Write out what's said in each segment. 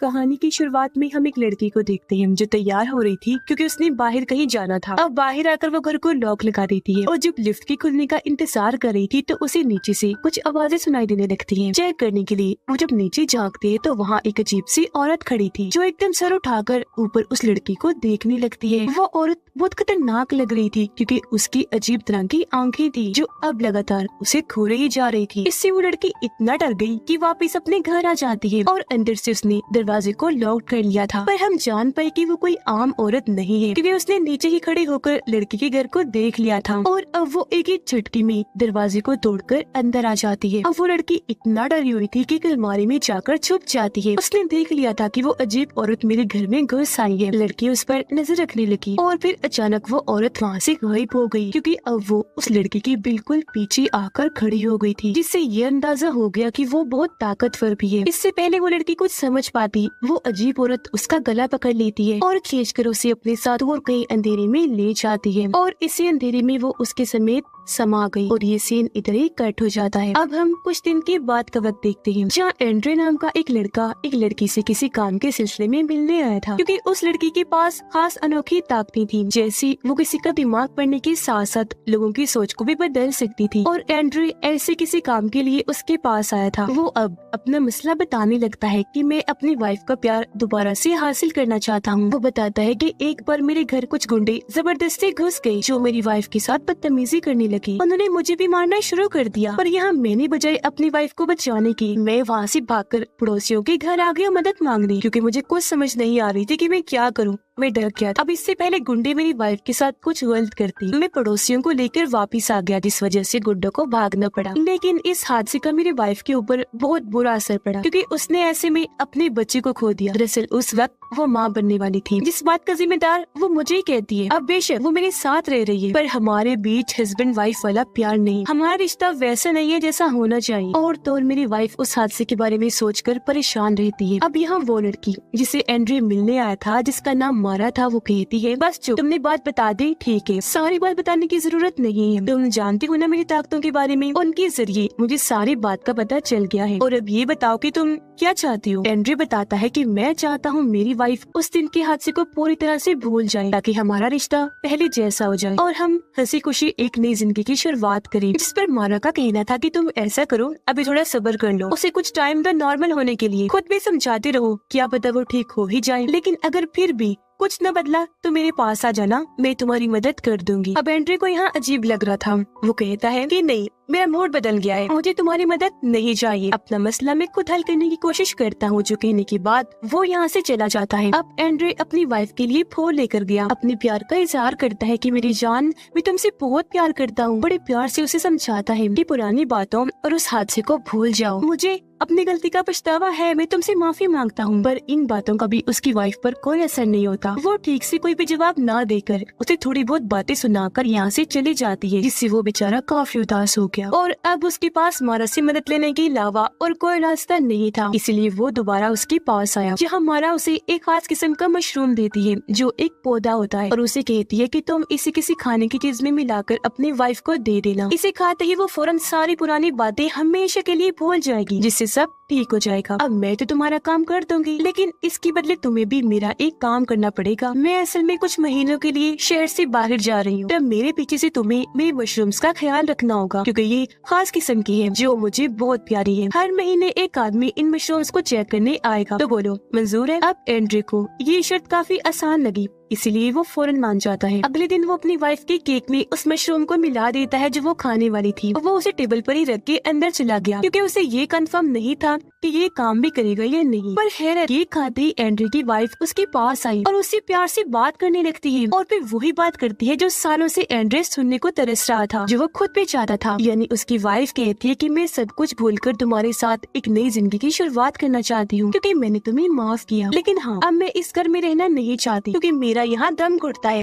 कहानी की शुरुआत में हम एक लड़की को देखते हैं जो तैयार हो रही थी क्योंकि उसने बाहर कहीं जाना था। अब बाहर आकर वो घर को लॉक लगा देती है और जब लिफ्ट के खुलने का इंतजार कर रही थी तो उसे नीचे से कुछ आवाजें सुनाई देने लगती हैं। चेक करने के लिए वो जब नीचे झांकती है तो वहाँ एक अजीब सी औरत खड़ी थी जो एकदम सर उठाकर ऊपर उस लड़की को देखने लगती है। वो औरत बहुत खतरनाक लग रही थी क्योंकि उसकी अजीब तरह की आंखें थी जो अब लगातार उसे घूरे ही जा रही थी। इससे वो लड़की इतना डर गई कि वापस अपने घर आ जाती है और अंदर से उसने दरवाजे को लॉक कर लिया था। पर हम जान पाए कि वो कोई आम औरत नहीं है क्योंकि उसने नीचे ही खड़े होकर लड़की के घर को देख लिया था और अब वो एक ही झटके में दरवाजे को तोड़कर अंदर आ जाती है। अब वो लड़की इतना डरी हुई थी कि अलमारी में जाकर छुप जाती है। उसने देख लिया था कि वो अजीब औरत मेरे घर में घुस आई है। लड़की उस पर नजर रखने लगी और फिर अचानक वो औरत वहाँ से गायब हो गई क्योंकि अब वो उस लड़की के बिल्कुल पीछे आकर खड़ी हो गई थी, जिससे ये अंदाजा हो गया कि वो बहुत ताकतवर भी है। इससे पहले वो लड़की कुछ समझ पाती वो अजीब औरत उसका गला पकड़ लेती है और खींचकर उसे अपने साथ और कहीं अंधेरे में ले जाती है और इसी अंधेरे में वो उसके समेत समा गई और ये सीन इधर ही कट हो जाता है। अब हम कुछ दिन के बाद का वक्त देखते हैं जहाँ एंड्रे नाम का एक लड़का एक लड़की से किसी काम के सिलसिले में मिलने आया था क्योंकि उस लड़की के पास खास अनोखी ताकतें थी, जैसी वो किसी का दिमाग पढ़ने के साथ साथ लोगों की सोच को भी बदल सकती थी। और एंड्रे ऐसे किसी काम के लिए उसके पास आया था। वो अब अपना मसला बताने लगता है कि मैं अपनी वाइफ का प्यार दोबारा से हासिल करना चाहता हूँ। वो बताता है कि एक बार मेरे घर कुछ गुंडे जबरदस्ती घुस गए जो मेरी वाइफ के साथ बदतमीजी करने लगी। उन्होंने मुझे भी मारना शुरू कर दिया पर यहाँ मैंने बजाय अपनी वाइफ को बचाने की मैं वहाँ से भागकर पड़ोसियों के घर आ गई मदद मांगने क्योंकि मुझे कुछ समझ नहीं आ रही थी कि मैं क्या करूँ। मैं डर गया था। अब इससे पहले गुंडे मेरी वाइफ के साथ कुछ गलत करती मैं पड़ोसियों को लेकर वापस आ गया, जिस वजह से गुंडों को भागना पड़ा। लेकिन इस हादसे का मेरी वाइफ के ऊपर बहुत बुरा असर पड़ा क्योंकि उसने ऐसे में अपने बच्चे को खो दिया। दरअसल उस वक्त वो माँ बनने वाली थी, जिस बात का जिम्मेदार वो मुझे ही कहती है। अब बेशक वो मेरे साथ रह रही है पर हमारे बीच हस्बैंड वाइफ वाला प्यार नहीं, हमारा रिश्ता वैसा नहीं है जैसा होना चाहिए। और तो और मेरी वाइफ उस हादसे के बारे में सोचकर परेशान रहती है। अब यहाँ वो लड़की जिसे एंड्रे मिलने आया था, जिसका नाम मारा था, वो कहती है बस चुप, तुमने बात बता दी, ठीक है, सारी बात बताने की जरूरत नहीं है, तुम जानती हो ना मेरी ताकतों के बारे में, उनके जरिए मुझे सारी बात का पता चल गया है। और अब ये बताओ कि तुम क्या चाहती हो। एंड्रे बताता है कि मैं चाहता हूँ मेरी वाइफ उस दिन के हादसे को पूरी तरह से भूल जाए ताकि हमारा रिश्ता पहले जैसा हो जाए और हम हंसी खुशी एक नई जिंदगी की शुरुआत करें। जिस पर मारा का कहना था कि तुम ऐसा करो, अभी थोड़ा सब्र कर लो, उसे कुछ टाइम दो नॉर्मल होने के लिए, खुद भी समझाते रहो, क्या पता वो ठीक हो ही जाए, लेकिन अगर फिर भी कुछ न बदला तो मेरे पास आ जाना, मैं तुम्हारी मदद कर दूंगी। अब एंड्रे को यहाँ अजीब लग रहा था। वो कहता है कि नहीं, मेरा मूड बदल गया है, मुझे तुम्हारी मदद नहीं चाहिए, अपना मसला मैं खुद हल करने की कोशिश करता हूँ। जो कहने के बाद वो यहाँ से चला जाता है। अब एंड्रे अपनी वाइफ के लिए फोन लेकर गया, अपने प्यार का इजहार करता है कि मेरी जान, मैं तुमसे बहुत प्यार करता हूँ। बड़े प्यार से उसे समझाता है कि पुरानी बातों और उस हादसे को भूल जाओ, मुझे अपनी गलती का पछतावा है, मैं तुमसे माफी मांगता हूँ। पर इन बातों का भी उसकी वाइफ पर कोई असर नहीं होता। वो ठीक से कोई भी जवाब ना देकर उसे थोड़ी बहुत बातें सुनाकर यहाँ से चली जाती है, जिससे वो बेचारा काफी उदास हो गया और अब उसके पास मारा से मदद लेने के अलावा और कोई रास्ता नहीं था। इसलिए वो दोबारा उसके पास आया, जहाँ मारा उसे एक खास किस्म का मशरूम देती है जो एक पौधा होता है और उसे कहती है कि तुम इसे किसी खाने की चीज में मिलाकर अपनी वाइफ को दे देना। इसे खाते ही वो फौरन सारी पुरानी बातें हमेशा के लिए भूल जाएगी, जिससे सब ठीक हो जाएगा। अब मैं तो तुम्हारा काम कर दूंगी, लेकिन इसके बदले तुम्हें भी मेरा एक काम करना पड़ेगा। मैं असल में कुछ महीनों के लिए शहर से बाहर जा रही हूँ, तब मेरे पीछे से तुम्हें मेरे मशरूम्स का ख्याल रखना होगा क्योंकि ये खास किस्म की है जो मुझे बहुत प्यारी है। हर महीने एक आदमी इन मशरूम्स को चेक करने आएगा, तो बोलो मंजूर है। अब एंड्रे को ये शर्त काफी आसान लगी, इसीलिए वो फौरन मान जाता है। अगले दिन वो अपनी वाइफ के केक में उस मशरूम को मिला देता है जो वो खाने वाली थी। वो उसे टेबल पर ही रख के अंदर चला गया क्योंकि उसे ये कंफर्म नहीं था कि ये काम भी करेगा या नहीं। पर खैर केक खाते ही एंड्रे की वाइफ उसके पास आई और उससे प्यार से बात करने लगती है और फिर वही बात करती है जो सालों से एंड्रे सुनने को तरस रहा था, जो वो खुद भी चाहता था। यानी उसकी वाइफ कहती है कि मैं सब कुछ भूलकर तुम्हारे साथ एक नई जिंदगी की शुरुआत करना चाहती हूँ क्योंकि मैंने तुम्हें माफ किया, लेकिन हाँ अब मैं इस घर में रहना नहीं चाहती क्योंकि मेरा यहाँ दम घुटता है।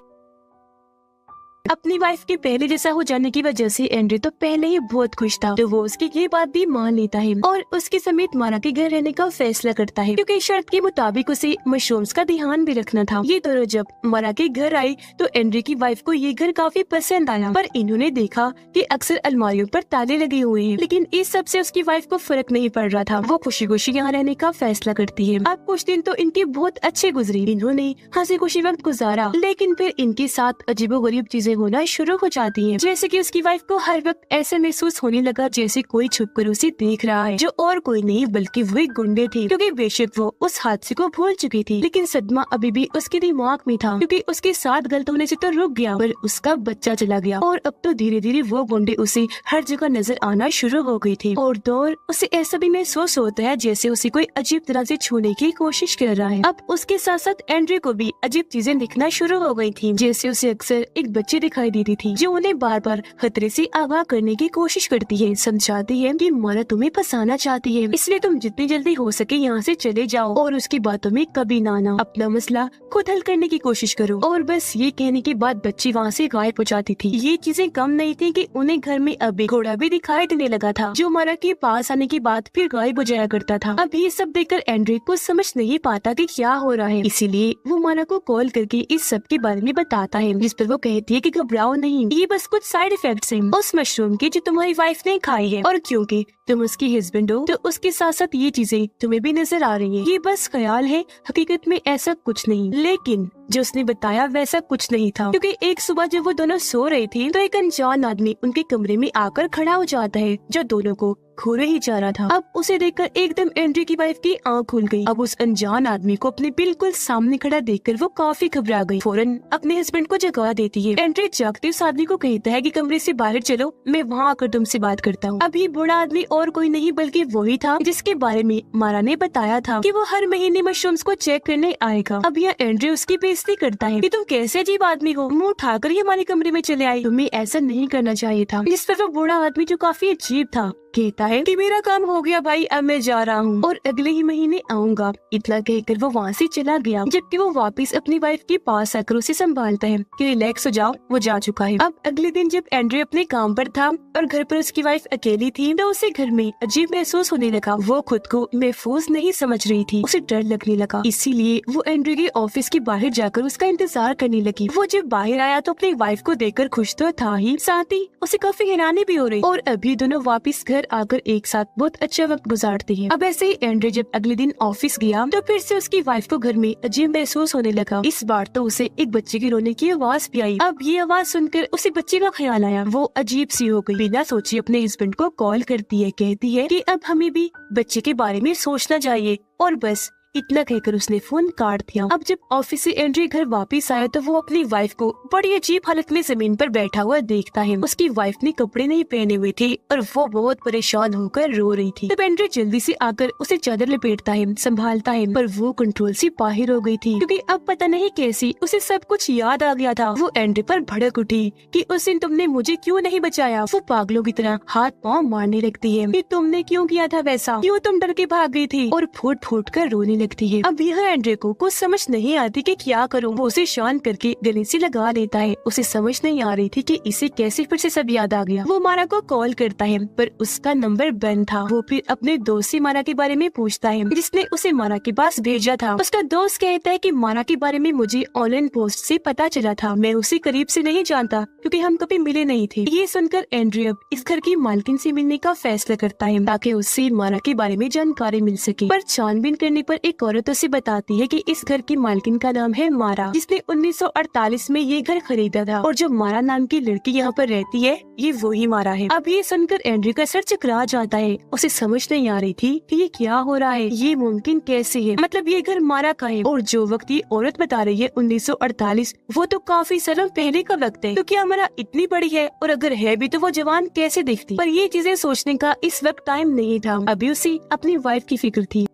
अपनी वाइफ के पहले जैसा हो जाने की वजह से एंड्रे तो पहले ही बहुत खुश था, तो वो उसकी ये बात भी मान लेता है और उसके समेत मारा के घर रहने का फैसला करता है, क्योंकि शर्त के मुताबिक उसे मशरूम्स का ध्यान भी रखना था। ये दोनों जब मारा के घर आए तो एंड्रे की वाइफ को ये घर काफी पसंद आया, पर इन्होंने देखा कि अक्सर अलमारियों पर ताले लगे हुए हैं, लेकिन इस सब से उसकी वाइफ को फर्क नहीं पड़ रहा था। वो खुशी खुशी यहाँ रहने का फैसला करती है। अब कुछ दिन तो इनके बहुत अच्छे गुजरे, इन्होंने हंसी खुशी वक्त गुजारा, लेकिन फिर इनके साथ अजीबोगरीब चीजें होना शुरू हो जाती हैं, जैसे कि उसकी वाइफ को हर वक्त ऐसे महसूस होने लगा जैसे कोई छुपकर उसे देख रहा है, जो और कोई नहीं बल्कि वही गुंडे थे, क्योंकि बेशक वो उस हादसे को भूल चुकी थी, लेकिन सदमा अभी भी उसके दिमाग में था, क्योंकि उसके साथ गलत होने से तो रुक गया पर उसका बच्चा चला गया, और अब तो धीरे धीरे वो गुंडे उसे हर जगह नजर आना शुरू हो गई थी, और दौर उसे ऐसा भी महसूस होता है जैसे उसे कोई अजीब तरह से छूने की कोशिश कर रहा है। अब उसके साथ साथ एंड्रे को भी अजीब चीजें दिखना शुरू हो गई थी, जैसे उसे अक्सर एक बच्ची दिखाई देती थी जो उन्हें बार बार खतरे से आगाह करने की कोशिश करती है, समझाती है कि मारा तुम्हें फंसाना चाहती है, इसलिए तुम जितनी जल्दी हो सके यहाँ से चले जाओ और उसकी बातों में कभी ना आना, अपना मसला खुद हल करने की कोशिश करो। और बस ये कहने के बाद बच्ची वहाँ से गायब हो जाती थी। ये चीजें कम नहीं थी कि उन्हें घर में अब एक घोड़ा भी दिखाई देने लगा था, जो मारा के पास आने के बाद फिर गायब हो जाया करता था। अब ये सब देखकर एंड्रे को समझ नहीं पाता कि क्या हो रहा है, इसीलिए वो मारा को कॉल करके इस सब के बारे में बताता है, जिस पर वो कहती है कि घबराओ नहीं, ये बस कुछ साइड इफेक्ट्स हैं उस मशरूम के जो तुम्हारी वाइफ ने खाई है, और क्योंकि तुम उसकी हस्बैंड हो तो उसके साथ साथ ये चीजें तुम्हें भी नजर आ रही हैं। ये बस ख्याल है, हकीकत में ऐसा कुछ नहीं। लेकिन जो उसने बताया वैसा कुछ नहीं था, क्योंकि एक सुबह जब वो दोनों सो रहे थे तो एक अनजान आदमी उनके कमरे में आकर खड़ा हो जाता है, जो दोनों को घूरे ही जा रहा था। अब उसे देखकर एकदम एंड्रे की वाइफ की आंख खुल गई। अब उस अनजान आदमी को अपने बिल्कुल सामने खड़ा देखकर वो काफी घबरा गई। फौरन अपने हस्बैंड को जगा देती है। एंड्रे जागते उस आदमी को कहता है कि कमरे से बाहर चलो, मैं वहाँ आकर तुमसे बात करता हूँ। अभी बूढ़ा आदमी और कोई नहीं बल्कि वही था जिसके बारे में मारा ने बताया था कि वो हर महीने मशरूम्स को चेक करने आएगा। अब यह एंड्रे उसकी बेइज्जती करता है कि तुम कैसे अजीब आदमी हो, मुंह उठाकर ही हमारे कमरे में चले आए, तुम्हें ऐसा नहीं करना चाहिए था। जिस पर वो बूढ़ा आदमी जो काफी अजीब था कहता है कि मेरा काम हो गया भाई, अब मैं जा रहा हूँ और अगले ही महीने आऊंगा। इतना कहकर वो वहाँ से चला गया, जबकि वो वापस अपनी वाइफ के पास आकर उसे संभालता है कि रिलैक्स हो जाओ, वो जा चुका है। अब अगले दिन जब एंड्रे अपने काम पर था और घर पर उसकी वाइफ अकेली थी तो उसे घर में अजीब महसूस होने लगा। वो खुद को महफूज नहीं समझ रही थी, उसे डर लगने लगा, इसीलिए वो एंड्रे के ऑफिस के बाहर जाकर उसका इंतजार करने लगी। वो जब बाहर आया तो अपनी वाइफ को देखकर खुश तो था ही, साथ ही उसे काफी हैरानी भी हो रही, और अभी दोनों वापस घर आकर एक साथ बहुत अच्छा वक्त गुजारते हैं। अब ऐसे ही एंड्रे जब अगले दिन ऑफिस गया तो फिर से उसकी वाइफ को घर में अजीब महसूस होने लगा। इस बार तो उसे एक बच्चे की रोने की आवाज भी आई। अब ये आवाज सुनकर उसे बच्चे का ख्याल आया, वो अजीब सी हो गई। बिना सोचे अपने हस्बैंड को कॉल करती है, कहती है कि अब हमें भी बच्चे के बारे में सोचना चाहिए, और बस इतना कहकर उसने फोन काट दिया। अब जब ऑफिस से एंड्रे घर वापस आया तो वो अपनी वाइफ को बड़ी अजीब हालत में जमीन पर बैठा हुआ देखता है। उसकी वाइफ ने कपड़े नहीं पहने हुए थे और वो बहुत परेशान होकर रो रही थी। तब एंड्रे जल्दी से आकर उसे चादर लपेटता है, संभालता है, पर वो कंट्रोल से बाहर हो गई थी, क्योंकि अब पता नहीं कैसी उसे सब कुछ याद आ गया था। वो एंड्रे पर भड़क उठी कि उस दिन तुमने मुझे क्यों नहीं बचाया। वो पागलों की तरह हाथ पाँव मारने लगती है कि तुमने क्यों किया था वैसा, क्यों तुम डर के भाग गई थी, और फूट फूट कर रोने लगती है। अब यह एंड्रे को कुछ समझ नहीं आती कि क्या करूं। वो उसे शांत करके गले से लगा लेता है। उसे समझ नहीं आ रही थी कि इसे कैसे फिर से सब याद आ गया। वो मारा को कॉल करता है पर उसका नंबर बंद था। वो फिर अपने दोस्त से मारा के बारे में पूछता है जिसने उसे मारा के पास भेजा था। उसका दोस्त कहता है कि मारा के बारे में मुझे ऑनलाइन पोस्ट से पता चला था, मैं उसे करीब से नहीं जानता क्योंकि हम कभी मिले नहीं थे। ये सुनकर एंड्रे अब इस घर की मालकिन से मिलने का फैसला करता है ताकि उससे मारा के बारे में जानकारी मिल सके। पर छानबीन करने पर एक औरत उसे बताती है कि इस घर की मालकिन का नाम है मारा, जिसने 1948 में ये घर खरीदा था, और जो मारा नाम की लड़की यहाँ पर रहती है ये वही मारा है। अब ये सुनकर एंड्रे का सर चकरा जाता है। उसे समझ नहीं आ रही थी कि ये क्या हो रहा है, ये मुमकिन कैसे है, मतलब ये घर मारा का है और जो वक्त ये औरत बता रही है 1948, वो तो काफी सालों पहले का वक्त है। तो क्या मारा इतनी बड़ी है, और अगर है भी तो वो जवान कैसे दिखती। पर ये चीजें सोचने का इस वक्त टाइम नहीं था, अभी उसे अपनी वाइफ की फिक्र थी।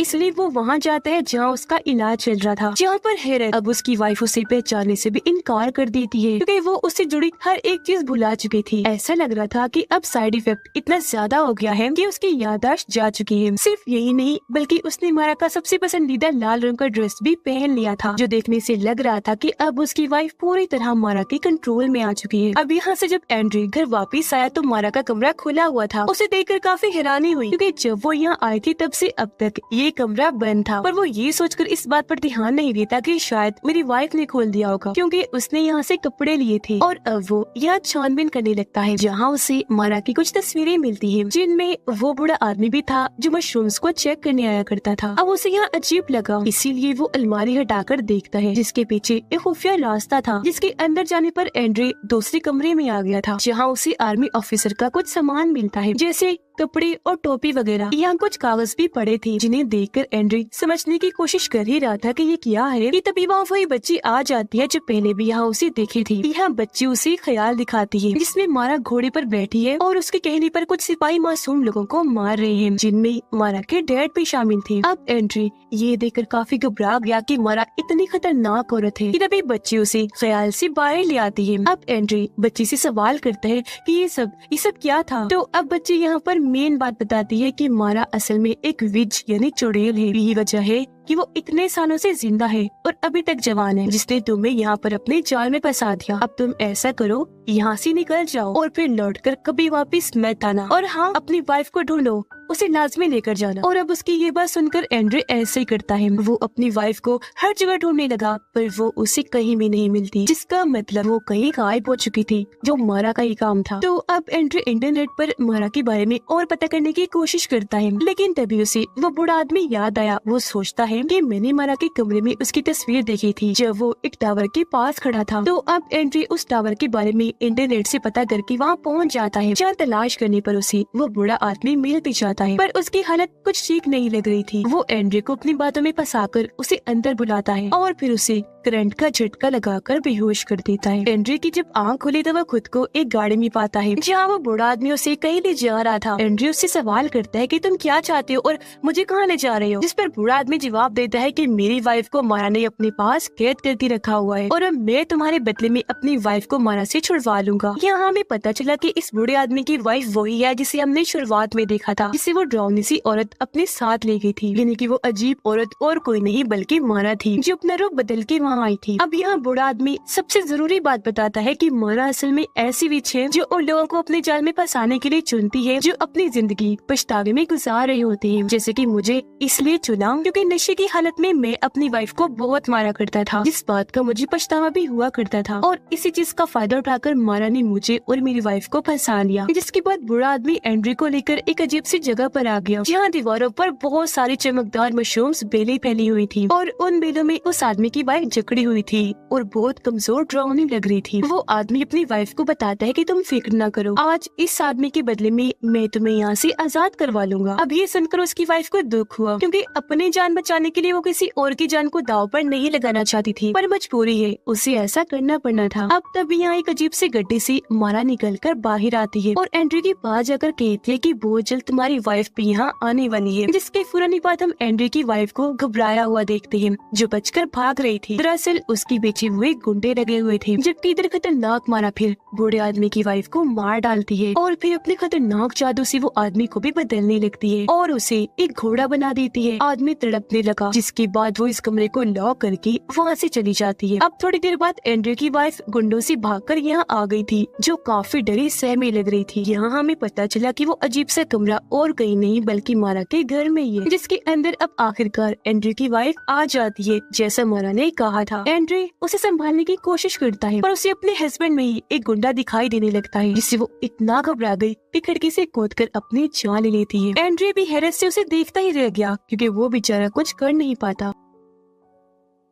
इसलिए वो वहाँ जाता है जहाँ उसका इलाज चल रहा था, जहाँ पर हेरत अब उसकी वाइफ उसे पहचानने से भी इनकार कर देती है क्योंकि वो उससे जुड़ी हर एक चीज भुला चुकी थी। ऐसा लग रहा था कि अब साइड इफेक्ट इतना ज्यादा हो गया है कि उसकी याददाश्त जा चुकी है। सिर्फ यही नहीं बल्कि उसने मारा का सबसे पसंदीदा लाल रंग का ड्रेस भी पहन लिया था, जो देखने से लग रहा था कि अब उसकी वाइफ पूरी तरह मारा के कंट्रोल में आ चुकी है। अब यहाँ से जब एंड्री घर वापस आया तो मारा का कमरा खुला हुआ था। उसे देखकर काफी हैरानी हुई क्योंकि जब वो यहाँ आई थी तब से अब तक ये कमरा बंद था, पर वो ये सोचकर इस बात पर ध्यान नहीं देता कि शायद मेरी वाइफ ने खोल दिया होगा क्योंकि उसने यहाँ से कपड़े लिए थे। और अब वो यहाँ छानबीन करने लगता है जहाँ उसे मारा की कुछ तस्वीरें मिलती है जिनमें वो बूढ़ा आदमी भी था जो मशरूम्स को चेक करने आया करता था। अब उसे यहाँ अजीब लगा, इसीलिए वो अलमारी हटाकर देखता है जिसके पीछे एक खुफिया रास्ता था, जिसके अंदर जाने पर एंड्रे दूसरे कमरे में आ गया था जहाँ उसे आर्मी ऑफिसर का कुछ सामान मिलता है जैसे कपड़े और टोपी वगैरह। यहाँ कुछ कागज भी पड़े थे जिन्हें देखकर एंड्री समझने की कोशिश कर ही रहा था कि ये क्या है कि तभी वहाँ वही बच्ची आ जाती है जो पहले भी यहाँ उसे देखी थी। यहाँ बच्ची उसे ख्याल दिखाती है जिसमें मारा घोड़े पर बैठी है और उसके कहने पर कुछ सिपाही मासूम लोगों को मार रहे हैं जिनमें मारा के डैड भी शामिल थे। अब एंड्री ये देखकर काफी घबरा गया कि मारा इतनी खतरनाक औरत है कि तभी बच्ची उसे ख्याल से बाहर ले आती है। अब एंड्री बच्ची से सवाल करता है कि ये सब क्या था, तो अब बच्ची यहाँ पर मेन बात बताती है कि मारा असल में एक विज यानी चुड़ैल है। यही वजह है कि वो इतने सालों से जिंदा है और अभी तक जवान है, जिसने तुम्हें यहाँ पर अपने जाल में फंसा दिया। अब तुम ऐसा करो, यहाँ से निकल जाओ और फिर लौटकर कभी वापस मत आना, और हाँ, अपनी वाइफ को ढूंढो, उसे लाजमी लेकर जाना। और अब उसकी ये बात सुनकर एंड्रे ऐसे ही करता है। वो अपनी वाइफ को हर जगह ढूंढने लगा पर वो उसे कहीं भी नहीं मिलती, जिसका मतलब वो कहीं गायब हो चुकी थी, जो मारा का ही काम था। तो अब एंड्रे इंटरनेट पर मारा के बारे में और पता करने की कोशिश करता है, लेकिन तभी उसे वो बूढ़ा आदमी याद आया। वो सोचता है कि मैंने मारा के कमरे में उसकी तस्वीर देखी थी जब वो एक टावर के पास खड़ा था। तो अब एंड्रे उस टावर के बारे में इंटरनेट से पता करके वहाँ पहुँच जाता है, जहाँ तलाश करने पर उसे वो बूढ़ा आदमी मिल भी जाता है, पर उसकी हालत कुछ ठीक नहीं लग रही थी। वो एंड्रे को अपनी बातों में फंसाकर उसे अंदर बुलाता है और फिर उसे करंट का झटका लगाकर बेहोश कर देता है। एंड्रे की जब आंख खुली तो वह खुद को एक गाड़ी में पाता है जहाँ वो बूढ़ा आदमी उसे कहीं ले जा रहा था। एंड्रे उससे सवाल करता है कि तुम क्या चाहते हो और मुझे कहाँ ले जा रहे हो, जिस पर बूढ़ा आदमी जवाब देता है कि मेरी वाइफ को मारा ने अपने पास कैद करके रखा हुआ है और अब मैं तुम्हारे बदले में अपनी वाइफ को मारा से छुड़वा लूंगा। यहाँ हमें पता चला कि इस बूढ़े आदमी की वाइफ वही है जिसे हमने शुरुआत में देखा था, जिसे वो डरावनी सी औरत अपने साथ ले गई थी, यानी कि वो अजीब औरत और कोई नहीं बल्कि मारा थी, जो अपना रूप बदल के वहाँ आई थी। अब यहाँ बूढ़ा आदमी सबसे जरूरी बात बताता है कि मारा असल में ऐसी विच है जो उन लोगों को अपने जाल में फंसाने के लिए चुनती है जो अपनी जिंदगी पछतावे में गुजार रहे होते हैं, जैसे कि मुझे इसलिए चुना क्योंकि नशे की हालत में मैं अपनी वाइफ को बहुत मारा करता था, जिस बात का मुझे पछतावा भी हुआ करता था, और इसी चीज का फायदा उठाकर मारा ने मुझे और मेरी वाइफ को फंसा लिया। जिसके बाद बूढ़ा आदमी एंड्रे को लेकर एक अजीब सी जगह पर आ गया जहाँ दीवारों पर बहुत सारी चमकदार मशरूम्स बेलें फैली हुई थी और उन बेलों में उस आदमी की वाइफ जकड़ी हुई थी और बहुत कमजोर डरावनी लग रही थी। वो आदमी अपनी वाइफ को बताता है कि तुम फिक्र न करो, आज इस आदमी के बदले में मैं तुम्हें यहाँ से आजाद करवा लूंगा। अब ये सुनकर उसकी वाइफ को दुख हुआ क्योंकि अपनी जान बचाने के लिए वो किसी और की जान को दाव पर नहीं लगाना चाहती थी, पर मजबूरी है, उसे ऐसा करना पड़ना था। अब तभी यहाँ एक अजीब सी गड्डी से मारा निकल कर बाहर आती है और एंड्रे के पास जाकर कहती है कि बहुत जल्द तुम्हारी वाइफ भी यहाँ आने वाली है। जिसके फौरन बाद हम एंड्रे की वाइफ को घबराया हुआ देखते हैं जो बचकर भाग रही थी। दरअसल उसकी पीछे हुए गुंडे लगे हुए थे, जबकि इधर खतरनाक मारा फिर बूढ़े आदमी की वाइफ को मार डालती है और फिर अपने खतरनाक जादू से वो आदमी को भी बदलने लगती है और उसे एक घोड़ा बना देती है। आदमी तड़पने लगा, जिसके बाद वो इस कमरे को लॉक करके वहाँ से चली जाती है। अब थोड़ी देर बाद एंड्रे की वाइफ गुंडों से भागकर यहाँ आ गई थी, जो काफी डरी सहमी लग रही थी। यहाँ हमें पता चला कि वो अजीब सा कमरा और कहीं नहीं बल्कि मारा के घर में ही है, जिसके अंदर अब आखिरकार एंड्रे की वाइफ आ जाती है जैसा मारा ने कहा था। एंड्रे उसे संभालने की कोशिश करता है पर उसे अपने हस्बैंड में ही एक गुंडा दिखाई देने लगता है, जिससे वो इतना घबरा गई कि खिड़की से कूदकर अपनी जान ले लेती है। एंड्रे भी हैरत से उसे देखता ही रह गया क्योंकि वो बेचारा कुछ कर नहीं पाता।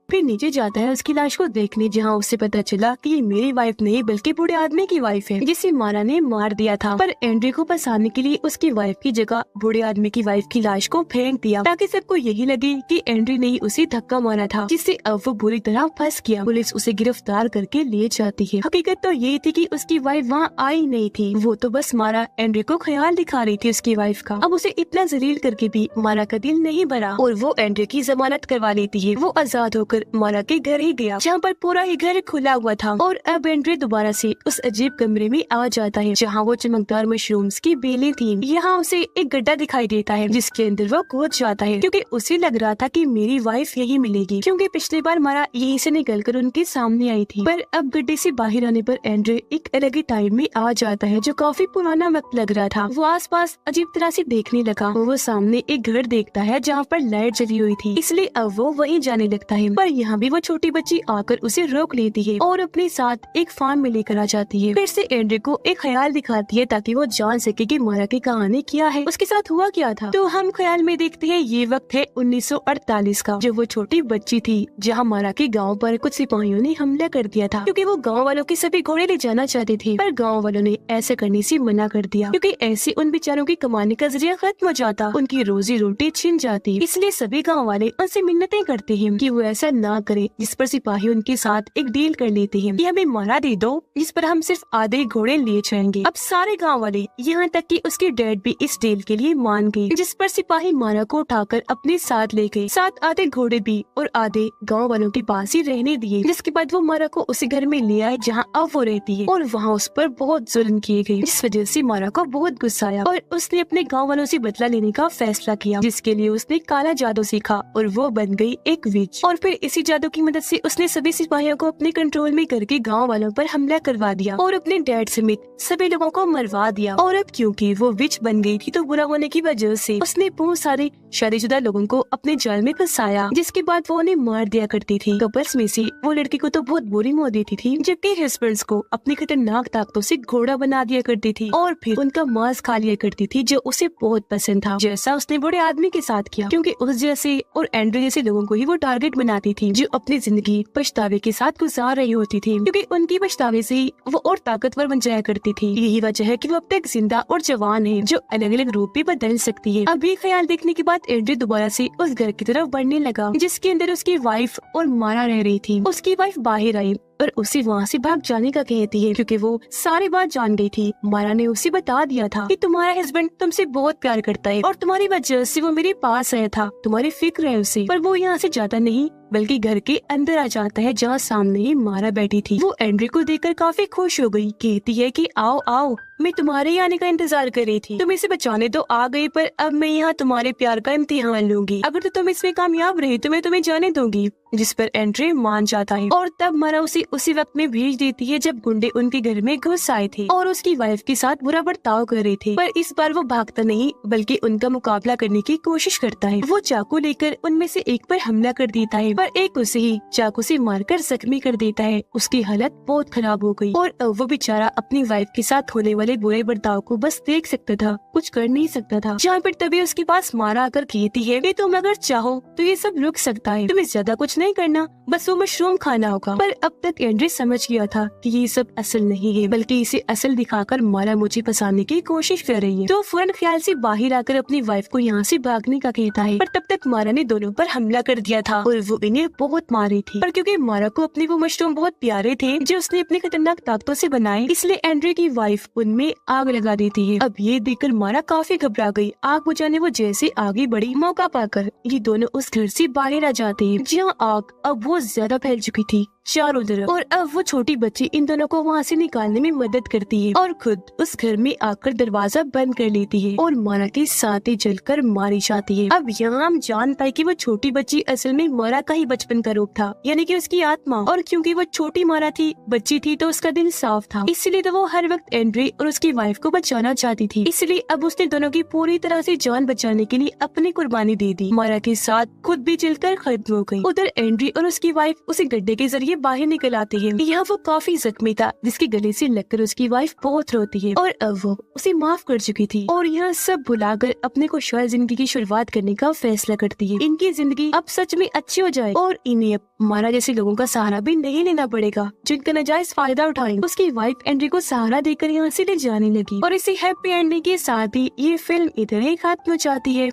फिर नीचे जाता है उसकी लाश को देखने, जहाँ उसे पता चला कि ये मेरी वाइफ नहीं बल्कि बूढ़े आदमी की वाइफ है जिसे मारा ने मार दिया था। पर एंड्रे को फंसाने के लिए उसकी वाइफ की जगह बूढ़े आदमी की वाइफ की लाश को फेंक दिया ताकि सबको यही लगे कि एंड्रे ने ही उसे धक्का मारा था, जिससे अब वो बुरी तरह फंस गया। पुलिस उसे गिरफ्तार करके ले जाती है। हकीकत तो ये थी कि उसकी वाइफ वहाँ आई नहीं थी, वो तो बस मारा एंड्रे को ख्याल दिखा रही थी उसकी वाइफ का। अब उसे इतना जलील करके भी मारा का दिल नहीं भरा और वो एंड्रे की जमानत करवा लेती है। वो आजाद होकर मारा के घर ही गया, जहाँ पर पूरा ही घर खुला हुआ था। और अब एंड्रे दोबारा से उस अजीब कमरे में आ जाता है जहाँ वो चमकदार मशरूम्स की बेलें थी। यहाँ उसे एक गड्ढा दिखाई देता है जिसके अंदर वो कूद जाता है, क्योंकि उसे लग रहा था कि मेरी वाइफ यही मिलेगी, क्योंकि पिछली बार मारा यहीं से निकलकर उनके सामने आई थी। पर अब गड्ढे से बाहर आने पर एंड्रे एक अलग ही टाइम में आ जाता है जो काफी पुराना वक्त लग रहा था। वो आसपास अजीब तरह से देखने लगा। वो सामने एक घर देखता है जहाँ पर लाइट जली हुई थी, इसलिए अब वो वहीं जाने लगता है। पर यहाँ भी वो छोटी बच्ची आकर उसे रोक लेती है और अपने साथ एक फार्म में लेकर आ जाती है। फिर से एंड्रे को एक ख्याल दिखाती है ताकि वो जान सके कि मारा की कहानी क्या है, उसके साथ हुआ क्या था। तो हम ख्याल में देखते हैं ये वक्त है 1948 का, जब वो छोटी बच्ची थी जहाँ मारा के गाँव पर कुछ सिपाहियों ने हमला कर दिया था, क्योंकि वो गाँव वालों के सभी घोड़े ले जाना चाहते थे। पर गाँव वालों ने ऐसा करने से मना कर दिया, क्योंकि ऐसे उन बेचारों की कमाने का जरिया खत्म हो जाता, उनकी रोजी रोटी छिन जाती। इसलिए सभी गाँव वाले उनसे मिन्नतें करते हैं कि वो ऐसा ना करे, जिस पर सिपाही उनके साथ एक डील कर लेते हैं कि हमें मारा दे दो, जिस पर हम सिर्फ आधे घोड़े ले जाएंगे। अब सारे गांव वाले यहाँ तक कि उसके डैड भी इस डील के लिए मान गए, जिस पर सिपाही मारा को उठाकर अपने साथ ले गए, साथ आधे घोड़े भी और आधे गांव वालों के पास ही रहने दिए। जिसके बाद वो मारा को उसी घर में ले आए जहाँ अब वो रहती है, और वहाँ उस पर बहुत जुल्म किए गए, जिस वजह से मारा को बहुत गुस्सा आया और उसने अपने गाँव वालों से बदला लेने का फैसला किया, जिसके लिए उसने काला जादू सीखा और वो बन गई एक विच। और फिर इसी जादू की मदद से उसने सभी सिपाहियों को अपने कंट्रोल में करके गांव वालों पर हमला करवा दिया और अपने डैड समेत सभी लोगों को मरवा दिया। और अब क्योंकि वो विच बन गई थी, तो बुरा होने की वजह से उसने बहुत सारे शादीशुदा लोगों को अपने जाल में फंसाया, जिसके बाद वो उन्हें मार दिया करती थी। कपल्स में से वो लड़की को तो बहुत बुरी मौत देती थी, जबकि हस्बैंड्स को अपनी खतरनाक ताकतों से घोड़ा बना दिया करती थी और फिर उनका मांस खा लिया करती थी, जो उसे बहुत पसंद था, जैसा उसने बूढ़े आदमी के साथ किया। क्योंकि उस जैसे और एंड्रे जैसे लोगों को ही वो टारगेट बनाती थी, जो अपनी जिंदगी पछतावे के साथ गुजार रही होती थी, क्योंकि उनकी पछतावे से ही वो और ताकतवर बन जाया करती थी। यही वजह है कि वो अब तक जिंदा और जवान है, जो अलग अलग रूप भी बदल सकती है। अब ये ख्याल देखने के बाद एंड्रे दोबारा से उस घर की तरफ बढ़ने लगा जिसके अंदर उसकी वाइफ और मारा रह रही थी। उसकी वाइफ बाहर आई और उसे वहाँ से भाग जाने का कहती है, क्योंकि वो सारी बात जान गई थी। मारा ने उसे बता दिया था कि तुम्हारा हस्बैंड तुमसे बहुत प्यार करता है और तुम्हारी वजह से वो मेरे पास आया था, तुम्हारी फिक्र है उसे। पर वो यहाँ से जाता नहीं बल्कि घर के अंदर आ जाता है, जहाँ सामने ही मारा बैठी थी। वो एंड्रे को देखकर काफी खुश हो गई, कहती है कि आओ आओ, मैं तुम्हारे ही आने का इंतजार कर रही थी, तुम इसे बचाने तो आ गई, पर अब मैं यहाँ तुम्हारे प्यार का इम्तिहान लूंगी। अगर तो तुम इसमें कामयाब रही तो मैं तुम्हें जाने दूंगी। जिस पर एंड्रे मान जाता है और तब मारा उसे उसी वक्त में भेज देती है जब गुंडे उनके घर में घुस आए थे और उसकी वाइफ के साथ बुरा बर्ताव कर रहे थे। पर इस बार वो भागता नहीं बल्कि उनका मुकाबला करने की कोशिश करता है। वो चाकू लेकर उनमें से एक पर हमला कर देता है, पर एक उसे ही चाकू से मारकर जख्मी कर देता है। उसकी हालत बहुत खराब हो गई और वो बेचारा अपनी वाइफ के साथ होने वाले बुरे बर्ताव को बस देख सकता था, कुछ कर नहीं सकता था। जहाँ पर तभी उसके पास मारा आकर कहती है कि तुम अगर चाहो तो ये सब रुक सकता है, तुम्हें ज्यादा कुछ नहीं करना, बस वो मशरूम खाना होगा। पर अब तक एंड्रे समझ गया था कि ये सब असल नहीं है, बल्कि इसे असल दिखाकर मारा मुझे फंसाने की कोशिश कर रही है। तो फौरन ख्याल से बाहर आकर अपनी वाइफ को यहाँ से भागने का कहता है, पर तब तक मारा ने दोनों पर हमला कर दिया था और वो इन्हें बहुत मारी थी। पर क्योंकि मारा को अपने वो मशरूम बहुत प्यारे थे जो उसने अपनी खतरनाक ताकतों से बनाए, इसलिए एंड्रे की वाइफ उनमें आग लगा देती है। अब ये देखकर मारा काफी घबरा गई। आग बुझाने वो जैसे आगे बढ़ी, मौका पाकर ये दोनों उस घर से बाहर आ जाते हैं, जहाँ आग अब बहुत ज्यादा फैल चुकी थी चारों तरफ। और अब वो छोटी बच्ची इन दोनों को वहाँ से निकालने में मदद करती है और खुद उस घर में आकर दरवाजा बंद कर लेती है और मारा के साथ ही जलकर मारी जाती है। अब यहाँ हम जान पाए कि वो छोटी बच्ची असल में मारा का ही बचपन का रूप था, यानी कि उसकी आत्मा। और क्योंकि वो छोटी मारा थी, बच्ची थी, तो उसका दिल साफ था, इसलिए तो वो हर वक्त एंड्रे और उसकी वाइफ को बचाना चाहती थी। इसलिए अब उसने दोनों की पूरी तरह से जान बचाने के लिए अपनी कुर्बानी दे दी। मारा के साथ खुद भी जलकर खत्म हो गई। उधर एंड्रे और उसकी वाइफ उसे गड्ढे के जरिए ये बाहर निकल आती है। यहाँ वो काफी जख्मी था, जिसके गले से लगकर उसकी वाइफ बहुत रोती है और अब वो उसे माफ कर चुकी थी और यह सब भुलाकर अपने को शायद जिंदगी की शुरुआत करने का फैसला करती है। इनकी जिंदगी अब सच में अच्छी हो जाए और इन्हें अब मारा जैसे लोगों का सहारा भी नहीं लेना पड़ेगा, जिनका नाजायज फायदा उठाएं। उसकी वाइफ एंड्री को सहारा देकर यहाँ से ले जाने लगी और इसी हैप्पी एंडिंग के साथ ही ये फिल्म इधर ही खत्म हो जाती है।